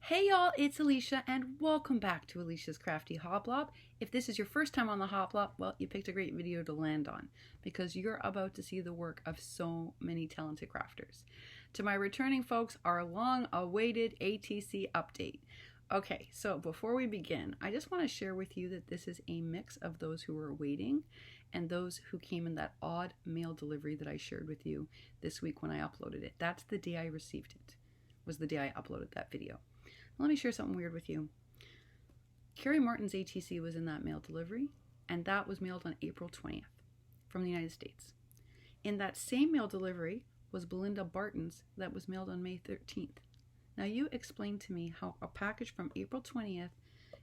Hey y'all, it's Alicia and welcome back to Alicia's Crafty Hoblob. If this is your first time on the Hoblob, well, you picked a great video to land on because you're about to see the work of so many talented crafters. To my returning folks, our long-awaited ATC update. Okay, so before we begin, I just want to share with you that this is a mix of those who were waiting and those who came in that odd mail delivery that I shared with you this week when I uploaded it. That's the day I received it, was the day I uploaded that video. Let me share something weird with you. Carrie Martin's ATC was in that mail delivery, and that was mailed on April 20th from the United States. In that same mail delivery was Belinda Barton's that was mailed on May 13th. Now you explain to me how a package from April 20th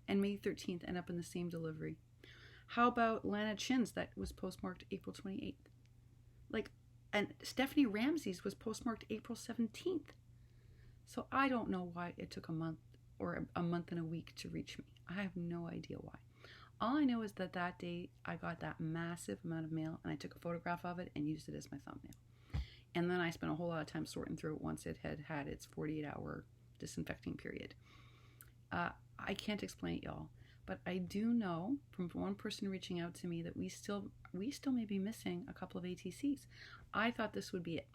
and May 13th end up in the same delivery. How about Lana Chin's that was postmarked April 28th? And Stephanie Ramsey's was postmarked April 17th. So I don't know why it took a month or a month and a week to reach me. I have no idea why. All I know is that that day I got that massive amount of mail and I took a photograph of it and used it as my thumbnail. And then I spent a whole lot of time sorting through it once it had had its 48-hour disinfecting period. I can't explain it, y'all, but I do know from one person reaching out to me that we still may be missing a couple of ATCs. I thought this would be it.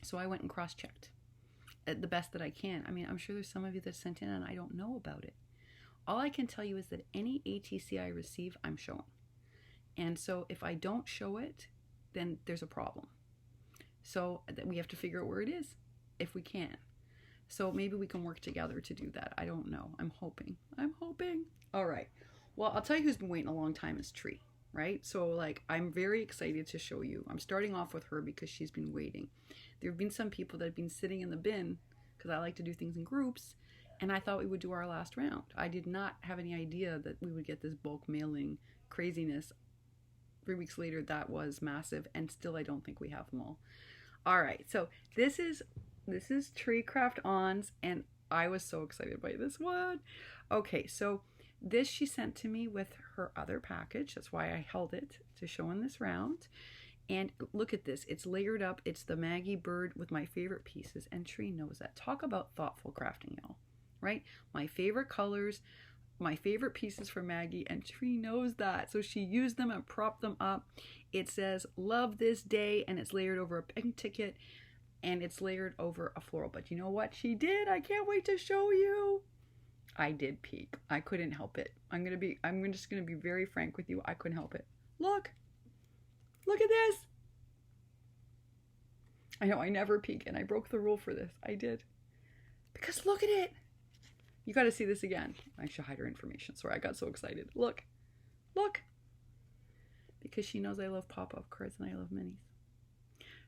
So I went and cross-checked the best that I can. I mean, I'm sure there's some of you that sent in and I don't know about it. All I can tell you is that any ATC I receive, I'm showing. And so if I don't show it, then there's a problem. So we have to figure out where it is, if we can. So maybe we can work together to do that. I don't know. I'm hoping. All right. Well, I'll tell you who's been waiting a long time is Tree, right? So I'm very excited to show you. I'm starting off with her because she's been waiting. There have been some people that have been sitting in the bin because I like to do things in groups, and I thought we would do our last round. I did not have any idea that we would get this bulk mailing craziness. 3 weeks later, that was massive, and still I don't think we have them all. All right, so this is Tree Craft Ons, and I was so excited by this one. Okay, so this she sent to me with her other package. That's why I held it to show in this round. And look at this. It's layered up. It's the Maggie bird with my favorite pieces. And Tree knows that. Talk about thoughtful crafting, y'all. Right? My favorite colors, my favorite pieces for Maggie. And Tree knows that. So she used them and propped them up. It says, love this day. And it's layered over a pink ticket. And it's layered over a floral. But you know what she did? I can't wait to show you. I did peek. I couldn't help it. I'm just going to be very frank with you. I couldn't help it. Look at this. I know I never peek and I broke the rule for this. I did. Because look at it. You got to see this again. I should hide her information. Sorry, I got so excited. Look. Because she knows I love pop-up cards and I love minis.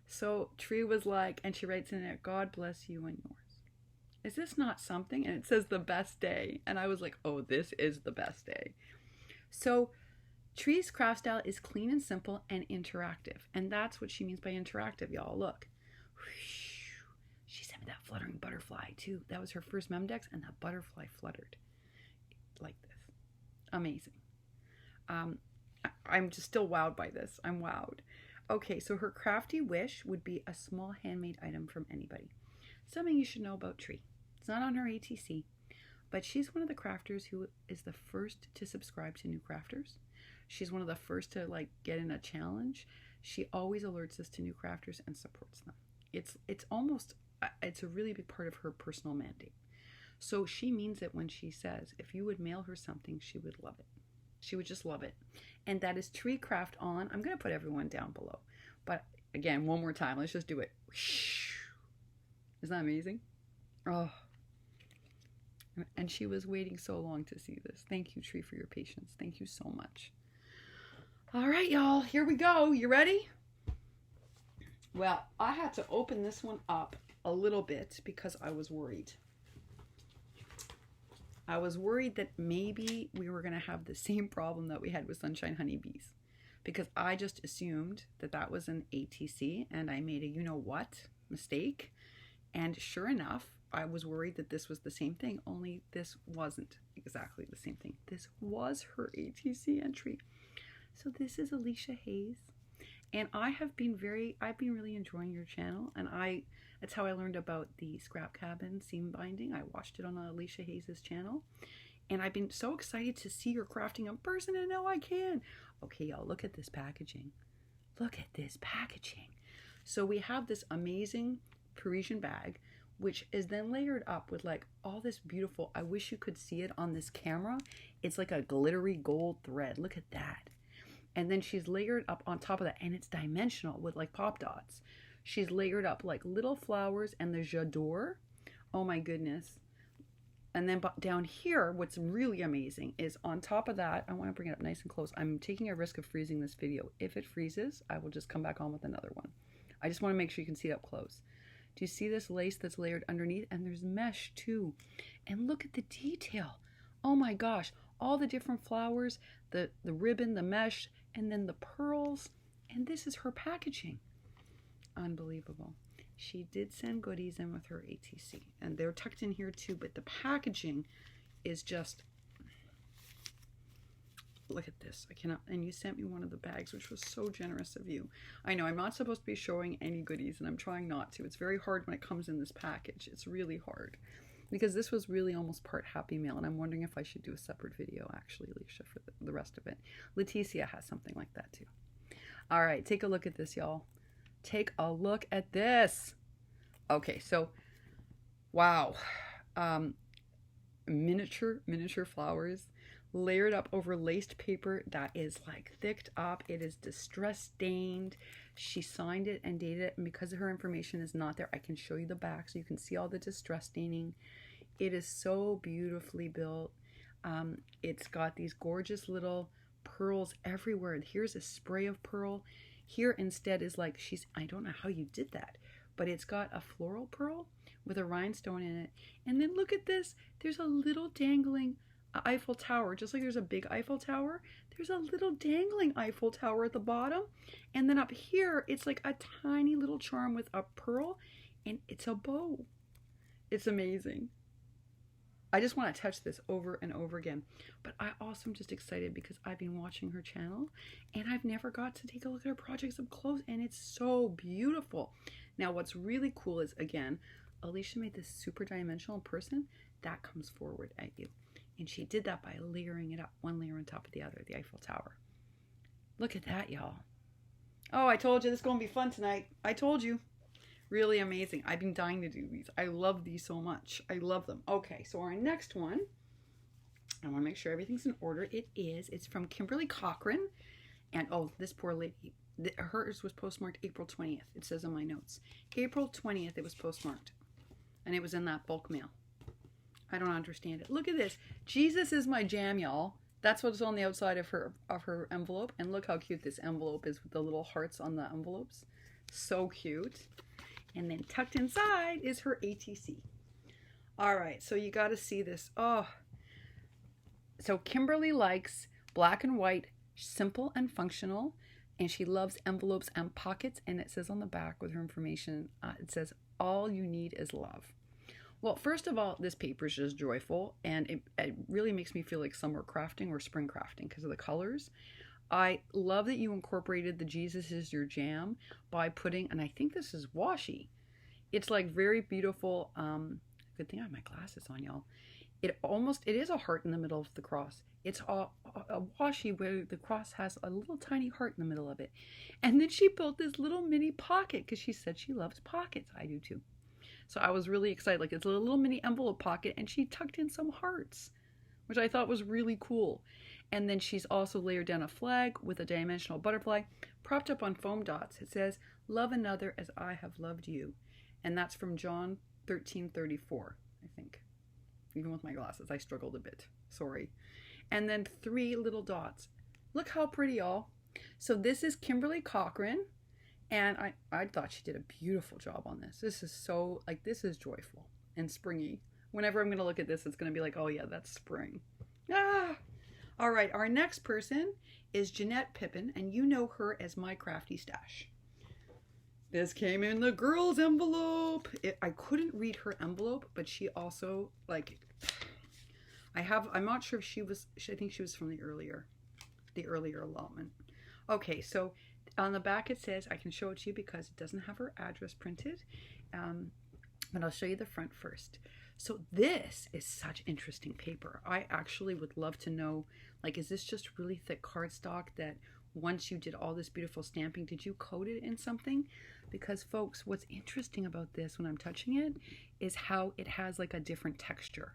So Tree was like, and she writes in it, God bless you and yours. Is this not something? And it says the best day. And I was like, oh, this is the best day. So Tree's craft style is clean and simple and interactive. And that's what she means by interactive, y'all. Look. She sent me that fluttering butterfly, too. That was her first Memdex, and that butterfly fluttered like this. Amazing. I'm just still wowed by this. I'm wowed. Okay, so her crafty wish would be a small handmade item from anybody. Something you should know about Tree. It's not on her ATC, but she's one of the crafters who is the first to subscribe to new crafters. She's one of the first to get in a challenge. She always alerts us to new crafters and supports them. It's a really big part of her personal mandate. So she means it when she says if you would mail her something, she would love it. She would just love it. And that is Tree Craft On. I'm going to put everyone down below. But again, one more time. Let's just do it. Isn't that amazing? Oh. And she was waiting so long to see this. Thank you, Tree, for your patience. Thank you so much. All right, y'all, here we go. You ready? Well, I had to open this one up a little bit because I was worried. I was worried that maybe we were going to have the same problem that we had with Sunshine Honeybees, because I just assumed that that was an ATC and I made a you-know-what mistake. And sure enough, I was worried that this was the same thing, only this wasn't exactly the same thing. This was her ATC entry. So this is Alicia Hayes, and I've been really enjoying your channel, and That's how I learned about the scrap cabin seam binding. I watched it on Alicia Hayes' channel. And I've been so excited to see her crafting in person, and now I can. Okay, y'all, look at this packaging. Look at this packaging. So we have this amazing Parisian bag, which is then layered up with like all this beautiful, I wish you could see it on this camera. It's like a glittery gold thread. Look at that. And then she's layered up on top of that, and it's dimensional with like pop dots. She's layered up like little flowers and the j'adore. Oh my goodness. And then down here, what's really amazing is on top of that, I want to bring it up nice and close. I'm taking a risk of freezing this video. If it freezes, I will just come back on with another one. I just want to make sure you can see it up close. Do you see this lace that's layered underneath? And there's mesh too. And look at the detail. Oh my gosh. All the different flowers, the ribbon, the mesh, and then the pearls. And this is her packaging. Unbelievable. She did send goodies in with her ATC. And they're tucked in here too. But the packaging is just... Look at this. I cannot. And you sent me one of the bags, which was so generous of you. I know I'm not supposed to be showing any goodies, and I'm trying not to. It's very hard when it comes in this package. It's really hard because this was really almost part Happy Mail, and I'm wondering if I should do a separate video, actually, Alicia, for the rest of it. Leticia has something like that too. All right, take a look at this, y'all. Take a look at this. Okay, so wow, miniature flowers layered up over laced paper that is like thicked up. It is distress stained. She signed it and dated it, and because her information is not there, I can show you the back so you can see all the distress staining. It is so beautifully built. It's got these gorgeous little pearls everywhere. Here's a spray of pearl. Here instead is like I don't know how you did that, but it's got a floral pearl with a rhinestone in it. And then look at this. There's a little dangling Eiffel Tower. Just like there's a big Eiffel Tower, there's a little dangling Eiffel Tower at the bottom. And then up here, it's like a tiny little charm with a pearl, and it's a bow. It's amazing. I just want to touch this over and over again. But I also am just excited because I've been watching her channel, and I've never got to take a look at her projects up close, and it's so beautiful. Now, what's really cool is, again, Alicia made this super dimensional person that comes forward at you. And she did that by layering it up, one layer on top of the other, the Eiffel Tower. Look at that, y'all. Oh, I told you this is going to be fun tonight. I told you. Really amazing. I've been dying to do these. I love these so much. I love them. Okay, so our next one, I want to make sure everything's in order. It's from Kimberly Cochran. And oh, this poor lady, hers was postmarked April 20th. It says on my notes. April 20th it was postmarked. And it was in that bulk mail. I don't understand it. Look at this. Jesus is my jam, y'all. That's what's on the outside of her envelope. And look how cute this envelope is with the little hearts on the envelopes. So cute. And then tucked inside is her ATC. All right, so you got to see this. Oh. So Kimberly likes black and white, simple and functional. And she loves envelopes and pockets. And it says on the back with her information, it says, all you need is love. Well, first of all, this paper is just joyful, and it really makes me feel like summer crafting or spring crafting because of the colors. I love that you incorporated the Jesus is your jam by putting, and I think this is washi. It's like very beautiful. Good thing I have my glasses on, y'all. It is a heart in the middle of the cross. It's a washi where the cross has a little tiny heart in the middle of it. And then she built this little mini pocket because she said she loves pockets. I do too. So I was really excited. Like, it's a little mini envelope pocket, and she tucked in some hearts, which I thought was really cool. And then she's also layered down a flag with a dimensional butterfly propped up on foam dots. It says, love another as I have loved you. And that's from John 13:34, I think. Even with my glasses, I struggled a bit. Sorry. And then 3 little dots. Look how pretty, y'all. So this is Kimberly Cochran. And I thought she did a beautiful job on this. This is so, like, this is joyful and springy. Whenever I'm going to look at this, it's going to be like, oh yeah, that's spring. Ah! All right, our next person is Jeanette Pippin, and you know her as my Crafty Stash. This came in the girl's envelope. I couldn't read her envelope, but she also, like, I'm not sure if I think she was from the earlier allotment. Okay, so on the back it says, I can show it to you because it doesn't have her address printed. But I'll show you the front first. So this is such interesting paper. I actually would love to know, like, is this just really thick cardstock that once you did all this beautiful stamping, did you coat it in something? Because folks, what's interesting about this when I'm touching it is how it has like a different texture.